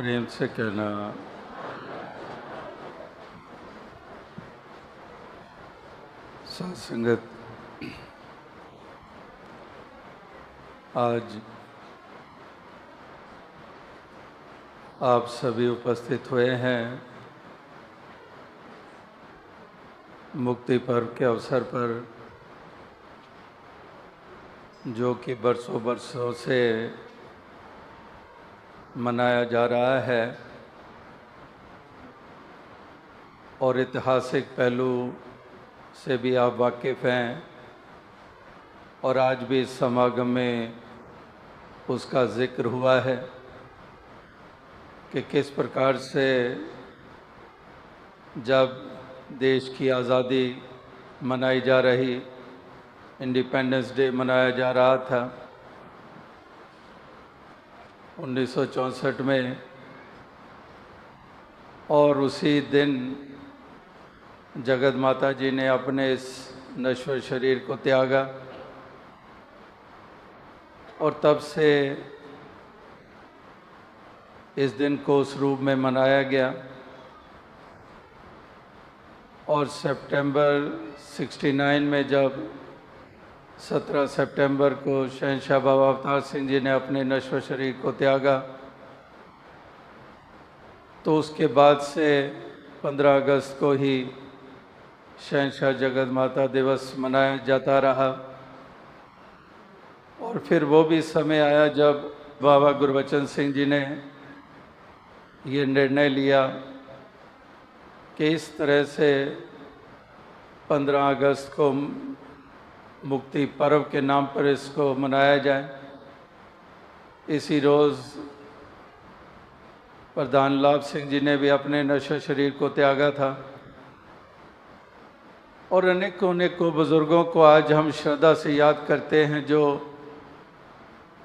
प्रेम से कहना साथ संगत, आज आप सभी उपस्थित हुए हैं मुक्ति पर्व के अवसर पर, जो कि बरसों बरसों से मनाया जा रहा है और ऐतिहासिक पहलू से भी आप वाकिफ़ हैं और आज भी इस समागम में उसका जिक्र हुआ है कि किस प्रकार से जब देश की आज़ादी मनाई जा रही, इंडिपेंडेंस डे मनाया जा रहा था 1964 में, और उसी दिन जगत माता जी ने अपने इस नश्वर शरीर को त्यागा और तब से इस दिन को उस रूप में मनाया गया। और सितंबर 69 में जब 17 सितंबर को शहंशाह बाबा अवतार सिंह जी ने अपने नश्वर शरीर को त्यागा, तो उसके बाद से 15 अगस्त को ही शहंशाह जगत माता दिवस मनाया जाता रहा। और फिर वो भी समय आया जब बाबा गुरबचन सिंह जी ने ये निर्णय लिया कि इस तरह से 15 अगस्त को मुक्ति पर्व के नाम पर इसको मनाया जाए। इसी रोज़ प्रधान लाभ सिंह जी ने भी अपने नश्वर शरीर को त्यागा था और अनेकों अनेकों बुज़ुर्गों को आज हम श्रद्धा से याद करते हैं, जो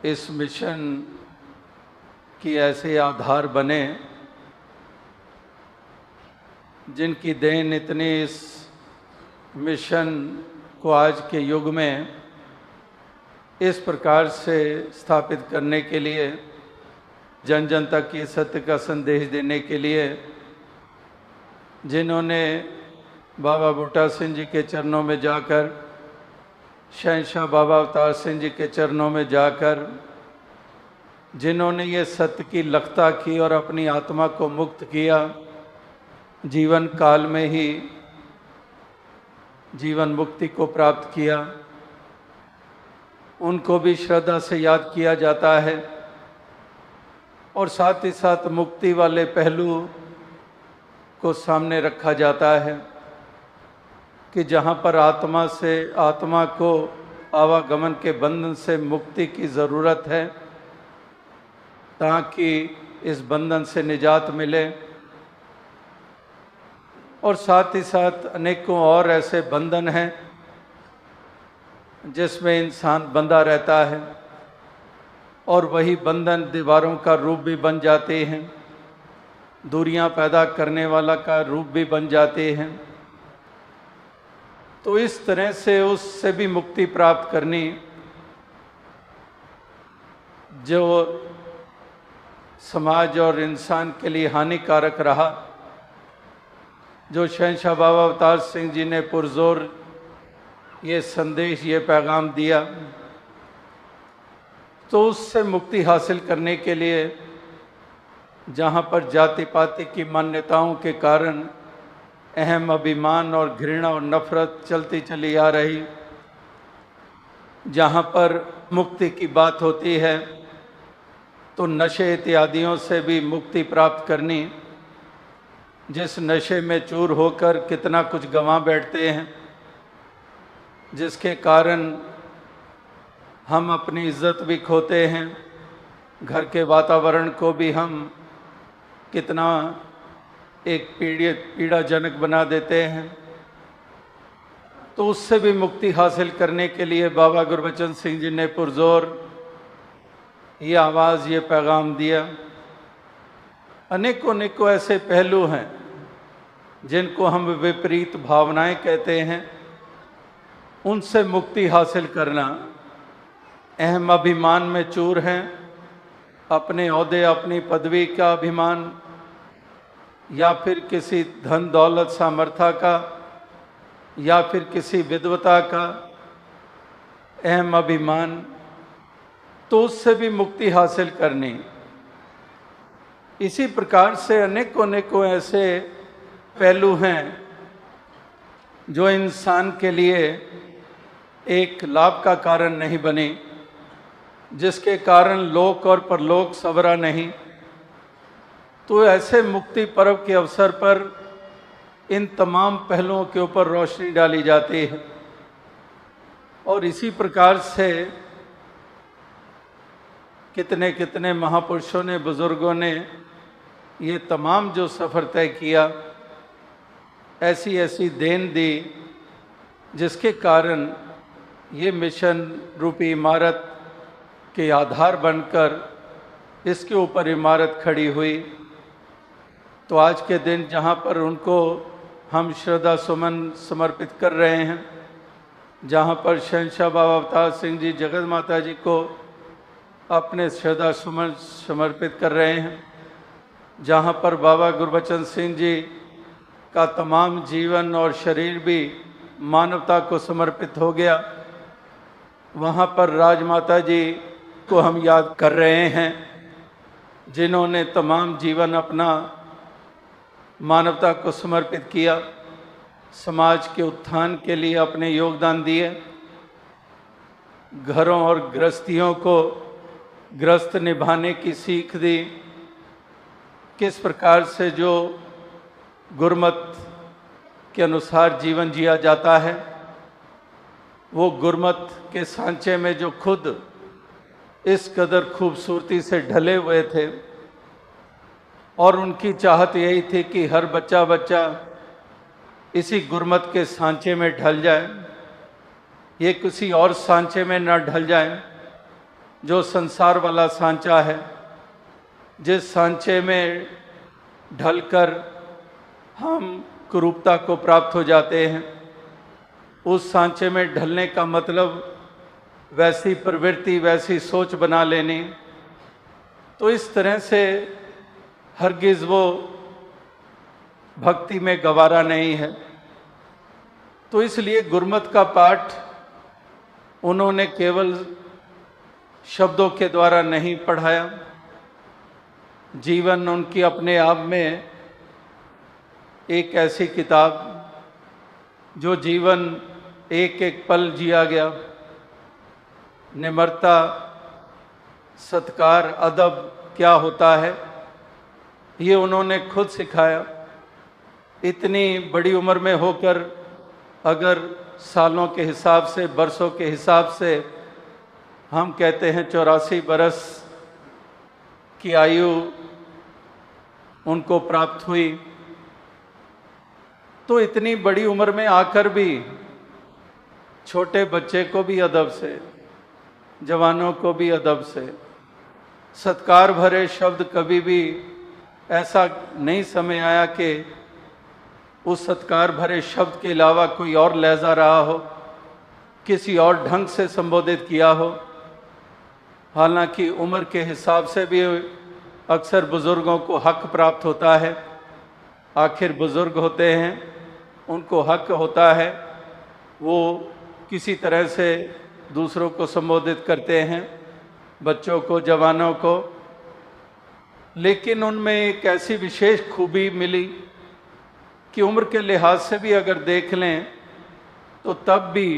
इस मिशन की ऐसे आधार बने, जिनकी देन इतनी इस मिशन को आज के युग में इस प्रकार से स्थापित करने के लिए, जन जन तक की सत्य का संदेश देने के लिए, जिन्होंने बाबा बूटा सिंह जी के चरणों में जाकर, शहंशाह बाबा अवतार सिंह जी के चरणों में जाकर, जिन्होंने ये सत्य की लखता की और अपनी आत्मा को मुक्त किया, जीवन काल में ही जीवन मुक्ति को प्राप्त किया, उनको भी श्रद्धा से याद किया जाता है। और साथ ही साथ मुक्ति वाले पहलू को सामने रखा जाता है कि जहाँ पर आत्मा को आवागमन के बंधन से मुक्ति की ज़रूरत है, ताकि इस बंधन से निजात मिले। और साथ ही साथ अनेकों और ऐसे बंधन हैं जिसमें इंसान बंधा रहता है और वही बंधन दीवारों का रूप भी बन जाते हैं, दूरियां पैदा करने वाला का रूप भी बन जाते हैं। तो इस तरह से उससे भी मुक्ति प्राप्त करनी, जो समाज और इंसान के लिए हानिकारक रहा, जो शहंशाह बाबा अवतार सिंह जी ने पुरजोर ये संदेश, ये पैगाम दिया, तो उससे मुक्ति हासिल करने के लिए, जहाँ पर जाति पाति की मान्यताओं के कारण अहम अभिमान और घृणा और नफरत चलती चली आ रही, जहाँ पर मुक्ति की बात होती है तो नशे इत्यादियों से भी मुक्ति प्राप्त करनी, जिस नशे में चूर होकर कितना कुछ गंवा बैठते हैं, जिसके कारण हम अपनी इज्जत भी खोते हैं, घर के वातावरण को भी हम कितना एक पीड़ाजनक बना देते हैं। तो उससे भी मुक्ति हासिल करने के लिए बाबा गुरबचन सिंह जी ने पुरजोर ये आवाज़, ये पैगाम दिया। अनेकों अनेकों ऐसे पहलू हैं जिनको हम विपरीत भावनाएं कहते हैं, उनसे मुक्ति हासिल करना, अहम अभिमान में चूर हैं अपने ओहदे, अपनी पदवी का अभिमान, या फिर किसी धन दौलत सामर्थ्य का, या फिर किसी विद्वता का अहम अभिमान, तो उससे भी मुक्ति हासिल करनी। इसी प्रकार से अनेकों अनेकों ऐसे पहलू हैं जो इंसान के लिए एक लाभ का कारण नहीं बने, जिसके कारण लोक और परलोक संवरा नहीं। तो ऐसे मुक्ति पर्व के अवसर पर इन तमाम पहलुओं के ऊपर रोशनी डाली जाती है। और इसी प्रकार से कितने कितने महापुरुषों ने, बुजुर्गों ने ये तमाम जो सफ़र तय किया, ऐसी ऐसी देन दी, जिसके कारण ये मिशन रूपी इमारत के आधार बनकर इसके ऊपर इमारत खड़ी हुई। तो आज के दिन जहाँ पर उनको हम श्रद्धा सुमन समर्पित कर रहे हैं, जहाँ पर शहंशाह बाबा अवतार सिंह जी जगत माता जी को अपने श्रद्धा सुमन समर्पित कर रहे हैं, जहाँ पर बाबा गुरबचन सिंह जी का तमाम जीवन और शरीर भी मानवता को समर्पित हो गया, वहाँ पर राजमाता जी को हम याद कर रहे हैं, जिन्होंने तमाम जीवन अपना मानवता को समर्पित किया, समाज के उत्थान के लिए अपने योगदान दिए, घरों और गृहस्थियों को गृहस्थ निभाने की सीख दी, किस प्रकार से जो गुरमत के अनुसार जीवन जिया जाता है, वो गुरमत के सांचे में जो खुद इस कदर खूबसूरती से ढले हुए थे, और उनकी चाहत यही थी कि हर बच्चा बच्चा इसी गुरमत के सांचे में ढल जाए, ये किसी और सांचे में न ढल जाए जो संसार वाला सांचा है, जिस सांचे में ढलकर हम कुरूपता को प्राप्त हो जाते हैं। उस सांचे में ढलने का मतलब वैसी प्रवृत्ति, वैसी सोच बना लेनी। तो इस तरह से हरगिज़ वो भक्ति में गवारा नहीं है। तो इसलिए गुरमत का पाठ उन्होंने केवल शब्दों के द्वारा नहीं पढ़ाया, जीवन उनकी अपने आप में एक ऐसी किताब जो जीवन एक एक पल जिया गया, निम्रता, सत्कार, अदब क्या होता है, ये उन्होंने खुद सिखाया। इतनी बड़ी उम्र में होकर अगर सालों के हिसाब से, बरसों के हिसाब से हम कहते हैं 84 बरस की आयु उनको प्राप्त हुई, तो इतनी बड़ी उम्र में आकर भी छोटे बच्चे को भी अदब से, जवानों को भी अदब से, सत्कार भरे शब्द कभी भी ऐसा नहीं समय आया कि उस सत्कार भरे शब्द के अलावा कोई और लहजा रहा हो, किसी और ढंग से संबोधित किया हो। हालांकि उम्र के हिसाब से भी अक्सर बुज़ुर्गों को हक प्राप्त होता है, आखिर बुज़ुर्ग होते हैं, उनको हक होता है, वो किसी तरह से दूसरों को संबोधित करते हैं, बच्चों को, जवानों को। लेकिन उनमें एक ऐसी विशेष खूबी मिली कि उम्र के लिहाज से भी अगर देख लें तो तब भी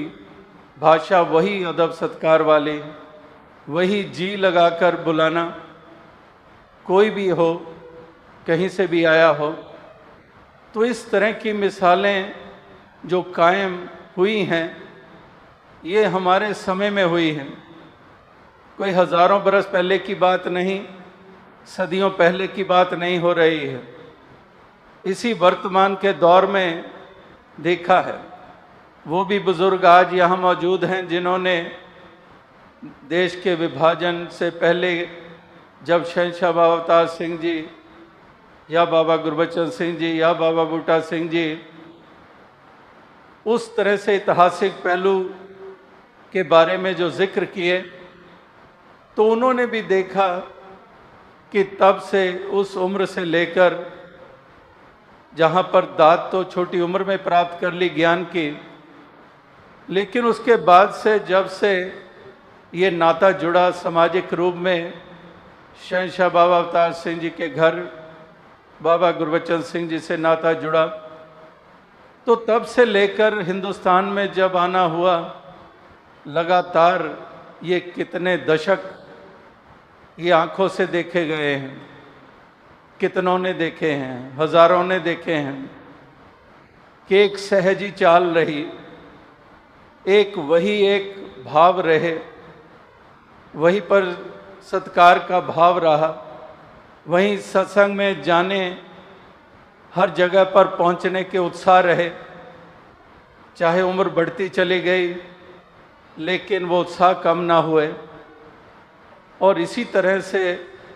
भाषा वही अदब सत्कार वाली, वही जी लगाकर बुलाना, कोई भी हो, कहीं से भी आया हो। तो इस तरह की मिसालें जो कायम हुई हैं, ये हमारे समय में हुई हैं, कोई हज़ारों बरस पहले की बात नहीं, सदियों पहले की बात नहीं हो रही है। इसी वर्तमान के दौर में देखा है। वो भी बुज़ुर्ग आज यहाँ मौजूद हैं जिन्होंने देश के विभाजन से पहले, जब शहंशाह बाबा अवतार सिंह जी या बाबा गुरबचन सिंह जी या बाबा बूटा सिंह जी उस तरह से ऐतिहासिक पहलू के बारे में जो जिक्र किए, तो उन्होंने भी देखा कि तब से उस उम्र से लेकर जहाँ पर दाद तो छोटी उम्र में प्राप्त कर ली ज्ञान की, लेकिन उसके बाद से जब से ये नाता जुड़ा सामाजिक रूप में शहंशाह बाबा अवतार सिंह जी के घर बाबा गुरबचन सिंह जी से नाता जुड़ा, तो तब से लेकर हिंदुस्तान में जब आना हुआ, लगातार ये कितने दशक ये आंखों से देखे गए हैं, कितनों ने देखे हैं, हजारों ने देखे हैं कि एक सहजी चाल रही, एक वही एक भाव रहे, वहीं पर सत्कार का भाव रहा, वहीं सत्संग में जाने, हर जगह पर पहुंचने के उत्साह रहे। चाहे उम्र बढ़ती चली गई लेकिन वो उत्साह कम ना हुए। और इसी तरह से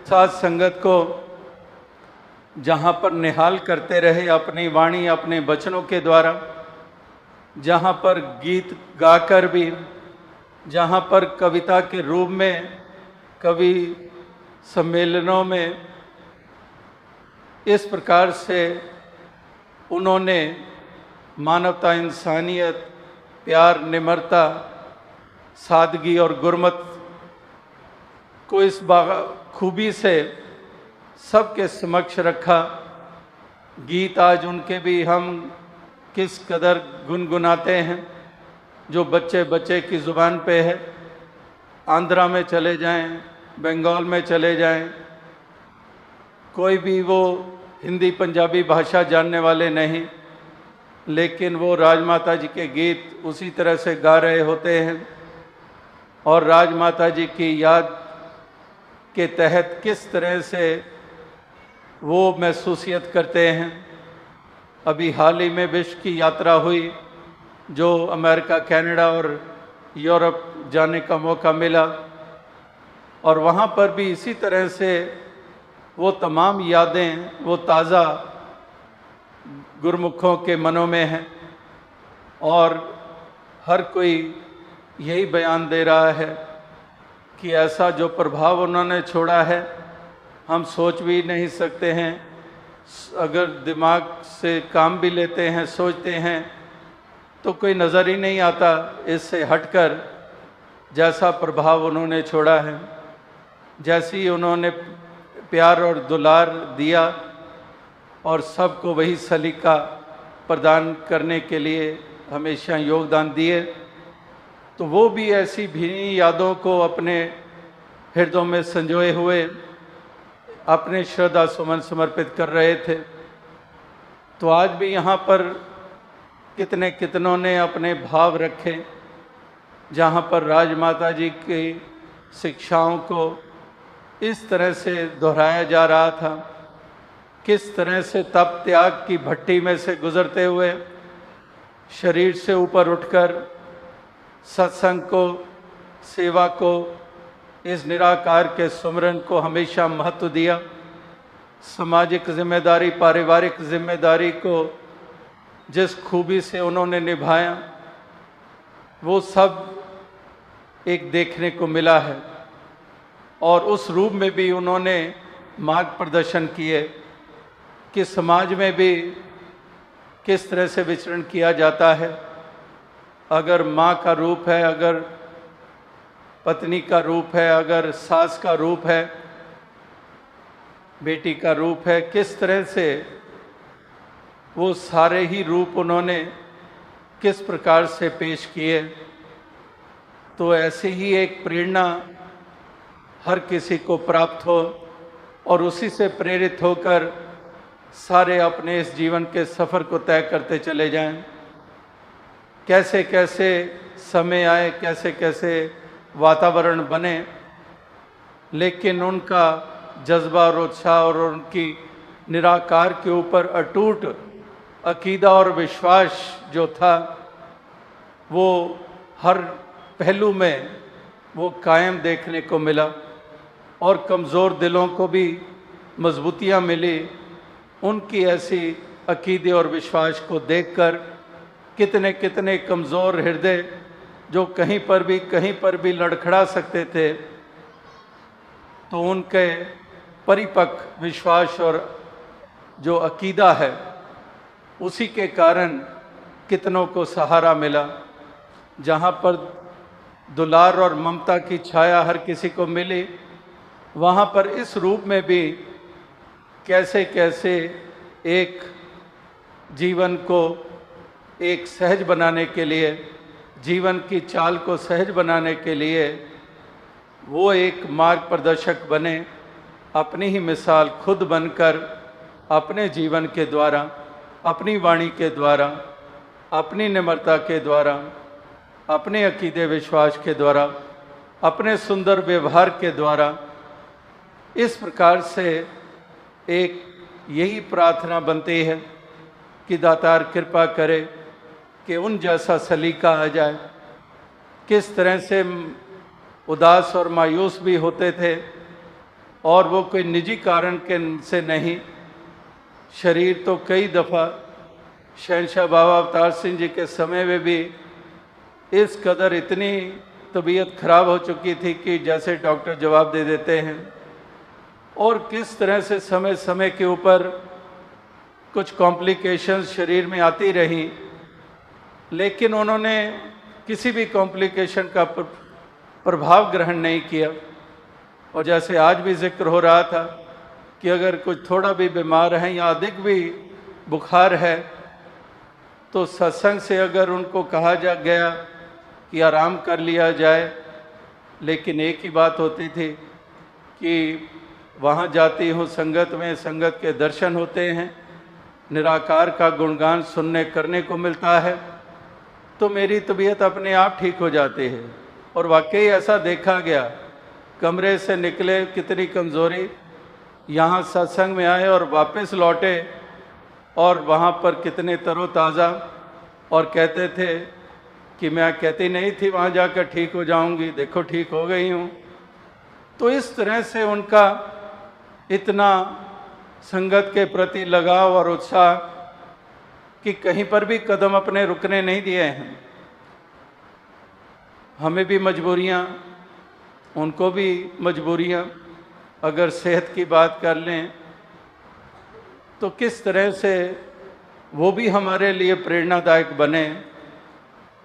साध संगत को जहाँ पर निहाल करते रहे अपनी वाणी अपने वचनों के द्वारा, जहाँ पर गीत गाकर भी, जहाँ पर कविता के रूप में कवि सम्मेलनों में, इस प्रकार से उन्होंने मानवता, इंसानियत, प्यार, निम्रता, सादगी और गुरमत को इस खूबी से सबके समक्ष रखा। गीत आज उनके भी हम किस कदर गुनगुनाते हैं, जो बच्चे बच्चे की ज़ुबान पे है। आंध्रा में चले जाएं, बंगाल में चले जाएं, कोई भी वो हिंदी पंजाबी भाषा जानने वाले नहीं, लेकिन वो राजमाता जी के गीत उसी तरह से गा रहे होते हैं और राजमाता जी की याद के तहत किस तरह से वो महसूसियत करते हैं। अभी हाल ही में विश्व की यात्रा हुई, जो अमेरिका, कनाडा और यूरोप जाने का मौका मिला, और वहाँ पर भी इसी तरह से वो तमाम यादें वो ताज़ा गुरमुखों के मनों में हैं और हर कोई यही बयान दे रहा है कि ऐसा जो प्रभाव उन्होंने छोड़ा है हम सोच भी नहीं सकते हैं। अगर दिमाग से काम भी लेते हैं, सोचते हैं, तो कोई नज़र ही नहीं आता इससे हटकर जैसा प्रभाव उन्होंने छोड़ा है। जैसी उन्होंने प्यार और दुलार दिया और सबको वही सलीका प्रदान करने के लिए हमेशा योगदान दिए, तो वो भी ऐसी भीनी यादों को अपने हृदयों में संजोए हुए अपने श्रद्धा सुमन समर्पित कर रहे थे। तो आज भी यहाँ पर कितने कितनों ने अपने भाव रखे, जहाँ पर राजमाता जी की शिक्षाओं को इस तरह से दोहराया जा रहा था, किस तरह से तप त्याग की भट्टी में से गुजरते हुए शरीर से ऊपर उठकर सत्संग को, सेवा को, इस निराकार के सुमरन को हमेशा महत्व दिया। सामाजिक जिम्मेदारी, पारिवारिक जिम्मेदारी को जिस खूबी से उन्होंने निभाया, वो सब एक देखने को मिला है। और उस रूप में भी उन्होंने मार्ग प्रदर्शन किए कि समाज में भी किस तरह से विचरण किया जाता है। अगर माँ का रूप है, अगर पत्नी का रूप है, अगर सास का रूप है, बेटी का रूप है, किस तरह से वो सारे ही रूप उन्होंने किस प्रकार से पेश किए। तो ऐसे ही एक प्रेरणा हर किसी को प्राप्त हो और उसी से प्रेरित होकर सारे अपने इस जीवन के सफ़र को तय करते चले जाएं। कैसे कैसे समय आए, कैसे कैसे वातावरण बने, लेकिन उनका जज्बा और उत्साह और उनकी निराकार के ऊपर अटूट अकीदा और विश्वास जो था, वो हर पहलू में वो कायम देखने को मिला और कमज़ोर दिलों को भी मजबूतियाँ मिली। उनकी ऐसी अकीदे और विश्वास को देखकर कितने कितने कमज़ोर हृदय जो कहीं पर भी लड़खड़ा सकते थे, तो उनके परिपक्व विश्वास और जो अकीदा है, उसी के कारण कितनों को सहारा मिला। जहाँ पर दुलार और ममता की छाया हर किसी को मिली, वहाँ पर इस रूप में भी कैसे कैसे एक जीवन को एक सहज बनाने के लिए, जीवन की चाल को सहज बनाने के लिए वो एक मार्ग प्रदर्शक बने, अपनी ही मिसाल खुद बनकर अपने जीवन के द्वारा, अपनी वाणी के द्वारा, अपनी निम्रता के द्वारा, अपने अकीदे विश्वास के द्वारा, अपने सुंदर व्यवहार के द्वारा, इस प्रकार से एक यही प्रार्थना बनती है कि दातार कृपा करे कि उन जैसा सलीका आ जाए। किस तरह से उदास और मायूस भी होते थे, और वो कोई निजी कारण के से नहीं। शरीर तो कई दफ़ा शहंशाह बाबा अवतार सिंह जी के समय में भी इस कदर इतनी तबीयत खराब हो चुकी थी कि जैसे डॉक्टर जवाब दे देते हैं, और किस तरह से समय समय के ऊपर कुछ कॉम्प्लिकेशंस शरीर में आती रही, लेकिन उन्होंने किसी भी कॉम्प्लिकेशन का प्रभाव ग्रहण नहीं किया। और जैसे आज भी जिक्र हो रहा था कि अगर कुछ थोड़ा भी बीमार है या अधिक भी बुखार है, तो सत्संग से अगर उनको कहा जा गया कि आराम कर लिया जाए, लेकिन एक ही बात होती थी कि वहाँ जाती हूँ संगत में, संगत के दर्शन होते हैं, निराकार का गुणगान सुनने करने को मिलता है, तो मेरी तबीयत अपने आप ठीक हो जाती है। और वाकई ऐसा देखा गया, कमरे से निकले कितनी कमज़ोरी, यहाँ सत्संग में आए और वापस लौटे और वहाँ पर कितने तरोताज़ा, और कहते थे कि मैं कहती नहीं थी वहाँ जाकर ठीक हो जाऊँगी, देखो ठीक हो गई हूँ। तो इस तरह से उनका इतना संगत के प्रति लगाव और उत्साह कि कहीं पर भी कदम अपने रुकने नहीं दिए हैं। हमें भी मजबूरियाँ, उनको भी मजबूरियाँ। अगर सेहत की बात कर लें तो किस तरह से वो भी हमारे लिए प्रेरणादायक बने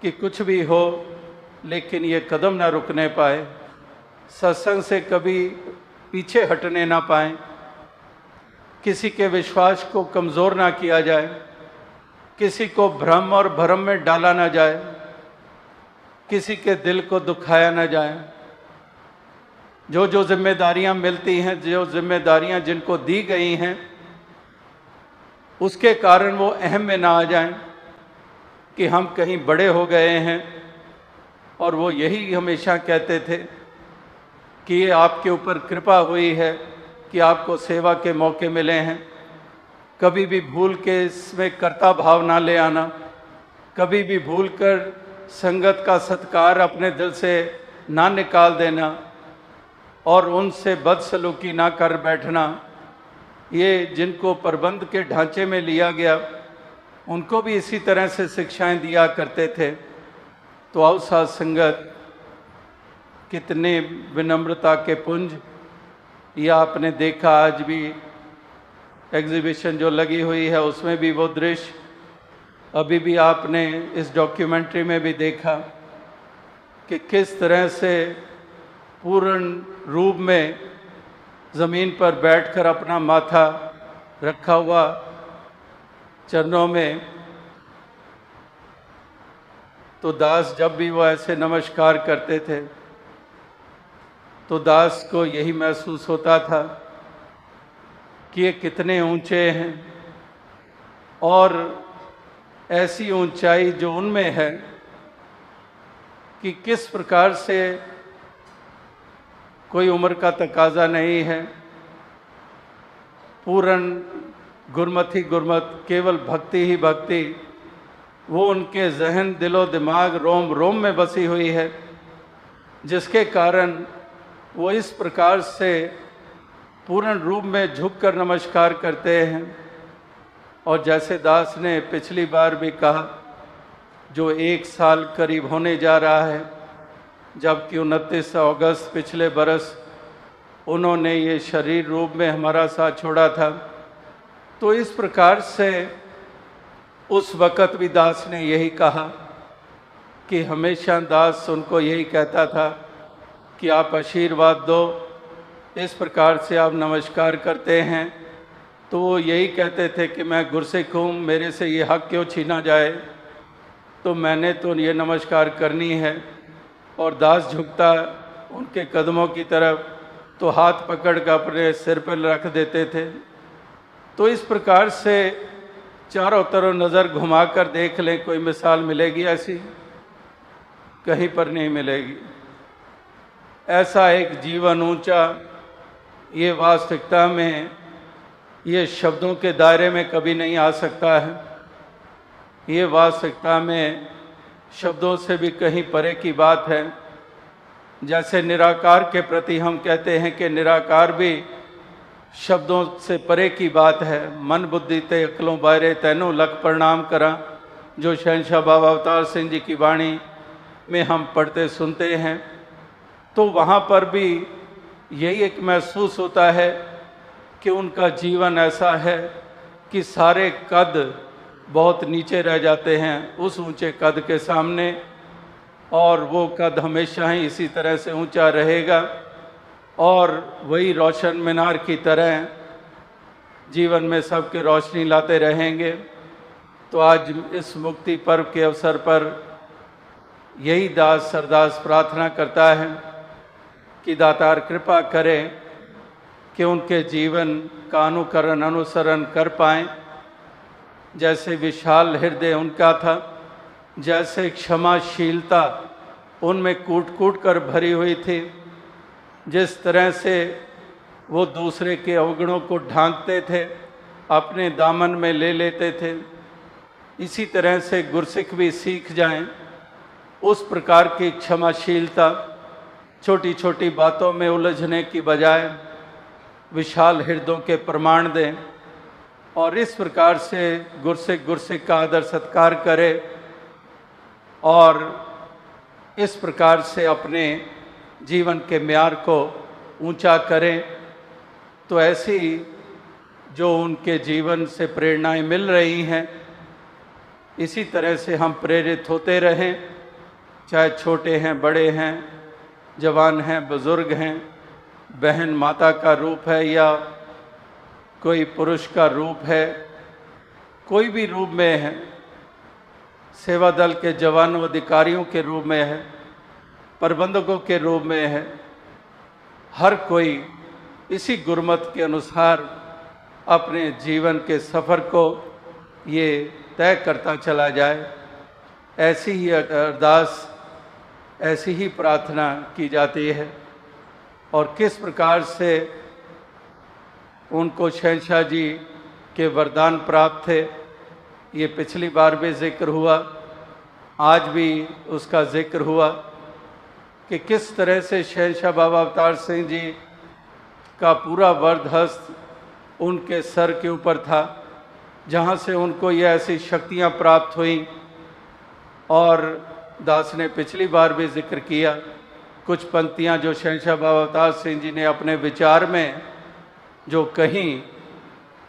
कि कुछ भी हो लेकिन ये कदम ना रुकने पाए, सत्संग से कभी पीछे हटने ना पाए, किसी के विश्वास को कमज़ोर ना किया जाए, किसी को भ्रम और भरम में डाला ना जाए, किसी के दिल को दुखाया ना जाए। जो जो जिम्मेदारियां मिलती हैं, जो जिम्मेदारियां जिनको दी गई हैं, उसके कारण वो अहम में ना आ जाएं कि हम कहीं बड़े हो गए हैं। और वो यही हमेशा कहते थे कि ये आपके ऊपर कृपा हुई है कि आपको सेवा के मौके मिले हैं। कभी भी भूल के इसमें कर्ता भाव ना ले आना, कभी भी भूल कर संगत का सत्कार अपने दिल से ना निकाल देना और उनसे बदसलूकी ना कर बैठना। ये जिनको प्रबंध के ढांचे में लिया गया, उनको भी इसी तरह से शिक्षाएं दिया करते थे। तो आओ साथ संगत, कितने विनम्रता के पुंज। यह आपने देखा आज भी एग्जीबिशन जो लगी हुई है उसमें भी वो दृश्य, अभी भी आपने इस डॉक्यूमेंट्री में भी देखा कि किस तरह से पूर्ण रूप में ज़मीन पर बैठकर अपना माथा रखा हुआ चरणों में। तो दास जब भी वो ऐसे नमस्कार करते थे तो दास को यही महसूस होता था कि ये कितने ऊंचे हैं, और ऐसी ऊंचाई जो उनमें है कि किस प्रकार से कोई उम्र का तकाजा नहीं है। पूर्ण गुरमत ही गुरमत, केवल भक्ति ही भक्ति, वो उनके जहन, दिलो दिमाग, रोम रोम में बसी हुई है, जिसके कारण वो इस प्रकार से पूर्ण रूप में झुककर नमस्कार करते हैं। और जैसे दास ने पिछली बार भी कहा, जो 1 साल करीब होने जा रहा है, जबकि 29 अगस्त पिछले बरस उन्होंने ये शरीर रूप में हमारा साथ छोड़ा था। तो इस प्रकार से उस वक़्त भी दास ने यही कहा कि हमेशा दास उनको यही कहता था कि आप आशीर्वाद दो। इस प्रकार से आप नमस्कार करते हैं तो वो यही कहते थे कि मैं गुरसिख हूँ, मेरे से ये हक क्यों छीना जाए, तो मैंने तो ये नमस्कार करनी है। और दास झुकता उनके कदमों की तरफ तो हाथ पकड़ कर अपने सिर पर रख देते थे। तो इस प्रकार से चारों तरफ नज़र घुमाकर देख लें, कोई मिसाल मिलेगी ऐसी? कहीं पर नहीं मिलेगी। ऐसा एक जीवन ऊंचा, ये वास्तविकता में ये शब्दों के दायरे में कभी नहीं आ सकता है। ये वास्तविकता में शब्दों से भी कहीं परे की बात है। जैसे निराकार के प्रति हम कहते हैं कि निराकार भी शब्दों से परे की बात है। मन बुद्धि ते अकलों बाहरे तैनू लख प्रणाम करा, जो शहंशाह बाबा अवतार सिंह जी की वाणी में हम पढ़ते सुनते हैं। तो वहाँ पर भी यही एक महसूस होता है कि उनका जीवन ऐसा है कि सारे कद बहुत नीचे रह जाते हैं उस ऊंचे कद के सामने, और वो कद हमेशा ही इसी तरह से ऊंचा रहेगा और वही रोशन मीनार की तरह जीवन में सबके रोशनी लाते रहेंगे। तो आज इस मुक्ति पर्व के अवसर पर यही दास सरदास प्रार्थना करता है कि दातार कृपा करें कि उनके जीवन का अनुकरण अनुसरण कर पाएँ। जैसे विशाल हृदय उनका था, जैसे क्षमाशीलता उनमें कूट कूट कर भरी हुई थी, जिस तरह से वो दूसरे के अवगुणों को ढांकते थे, अपने दामन में ले लेते थे, इसी तरह से गुरसिख भी सीख जाएं उस प्रकार की क्षमाशीलता। छोटी छोटी बातों में उलझने की बजाय विशाल हृदयों के प्रमाण दें और इस प्रकार से गुरसिख का आदर सत्कार करे और इस प्रकार से अपने जीवन के म्यार को ऊंचा करें। तो ऐसी जो उनके जीवन से प्रेरणाएं मिल रही हैं, इसी तरह से हम प्रेरित होते रहें, चाहे छोटे हैं, बड़े हैं, जवान हैं, बुज़ुर्ग हैं, बहन माता का रूप है या कोई पुरुष का रूप है, कोई भी रूप में है, सेवा दल के जवानों अधिकारियों के रूप में है, प्रबंधकों के रूप में है, हर कोई इसी गुरमत के अनुसार अपने जीवन के सफ़र को ये तय करता चला जाए। ऐसी ही अरदास, ऐसी ही प्रार्थना की जाती है। और किस प्रकार से उनको शहंशाह जी के वरदान प्राप्त थे, ये पिछली बार भी जिक्र हुआ, आज भी उसका जिक्र हुआ कि किस तरह से शहंशाह बाबा अवतार सिंह जी का पूरा वरद हस्त उनके सर के ऊपर था, जहाँ से उनको ये ऐसी शक्तियाँ प्राप्त हुई। और दास ने पिछली बार भी जिक्र किया कुछ पंक्तियाँ जो शहंशाह बाबा अवतार सिंह जी ने अपने विचार में जो कहीं,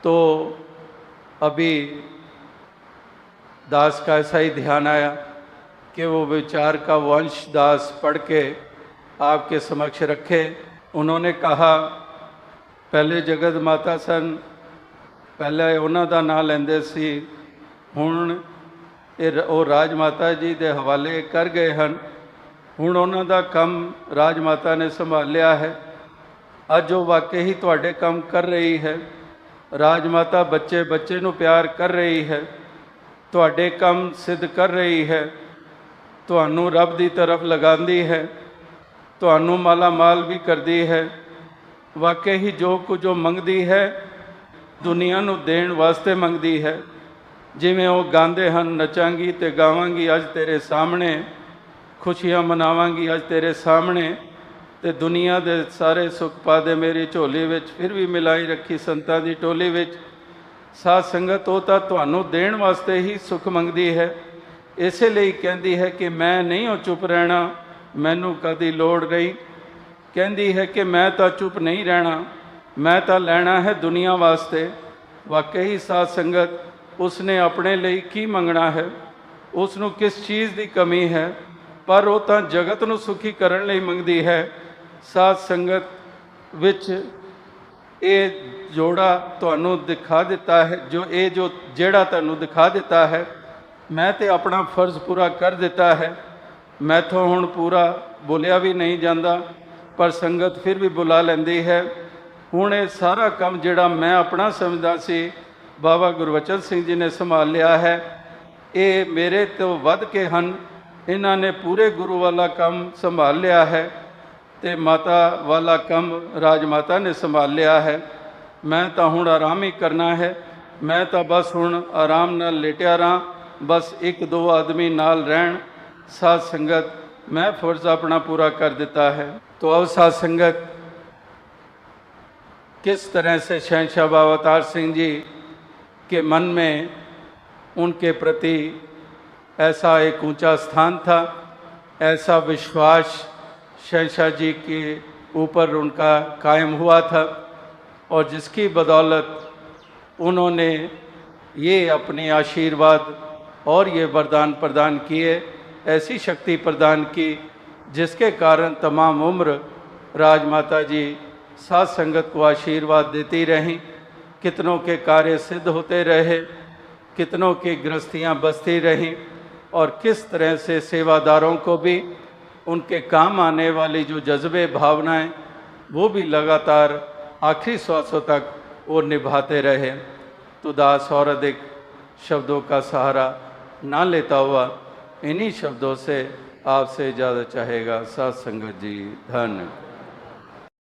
तो अभी दास का ऐसा ही ध्यान आया कि वो विचार का वंश दास पढ़ के आपके समक्ष रखे। उन्होंने कहा, पहले जगत माता सन, पहले उन्हों का नाम लेंदे सी, हुण वो राज माता जी के हवाले कर गए हैं, हुण उन्हों का कम राज माता ने संभालिया है। अज वो वाकई ही तुहाडे काम कर रही है। राज माता बच्चे बच्चे नूं प्यार कर रही है, तुहाडे काम सिद्ध कर रही है, तुहानू रब की तरफ लगाती है, तुहानू माला माल भी करती है। वाकई ही जो कुछ वो मंगती है दुनिया नूं देण वास्ते मंगती है। जिवें वो गांदे हैं, नचांगी ते गावांगी अज तेरे सामने, खुशियां मनावांगी अज तेरे सामने, ते दुनिया दे सारे सुख पा दे मेरी झोली विच, फिर भी मिलाई रखी संतां दी टोली विच। साध संगत वो तां तुहानू देण वास्ते ही सुख मंगती है, इसे लिए कहती है कि मैं नहीं हो चुप रहना, मैनू कदी लोड़ नहीं। कहती है कि मैं तो चुप नहीं रहना, मैं तो लैना है दुनिया वास्ते। वाकई साध संगत उसने अपने लिए की मंगना है, उसनों किस चीज़ की कमी है, पर वो तो जगत नूं सुखी करन लई मंगदी है। साध संगत विच ये जोड़ा तुहानूं दिखा दिता है, जो जेड़ा तुहानूं दिखा दिता है, मैं तो अपना फर्ज पूरा कर दिता है। मैथों हुण पूरा बोलिया भी नहीं जाता, पर संगत फिर भी बुला लैंदी है। हुण ये सारा काम जिहड़ा मैं अपना समझदा सी, बाबा गुरबचन सिंह जी ने संभाल लिया है। ये मेरे तो वध के हन, इन्हां ने पूरे गुरु वाला काम संभाल लिया है, ते माता वाला काम राजमाता ने संभाल लिया है। मैं तो हुण आराम ही करना है, मैं तो बस हुण आराम नाल लेटिया रहां, बस एक दो आदमी नाल रहन। साध संगत मैं फर्ज अपना पूरा कर दिता है। तो अब साध संगत किस तरह से शहंशाह बाबा अवतार सिंह जी के मन में उनके प्रति ऐसा एक ऊंचा स्थान था, ऐसा विश्वास शहंशाह जी के ऊपर उनका कायम हुआ था, और जिसकी बदौलत उन्होंने ये अपने आशीर्वाद और ये वरदान प्रदान किए, ऐसी शक्ति प्रदान की जिसके कारण तमाम उम्र राजमाता जी साध संगत को आशीर्वाद देती रहीं। कितनों के कार्य सिद्ध होते रहे, कितनों की गृहस्थियाँ बसती रहीं, और किस तरह से सेवादारों को भी उनके काम आने वाली जो जज्बे भावनाएं वो भी लगातार आखिरी श्वासों तक वो निभाते रहे। तो दास और अधिक शब्दों का सहारा ना लेता हुआ इन्हीं शब्दों से आपसे इजाज़त चाहेगा। साध संगत जी धन्य।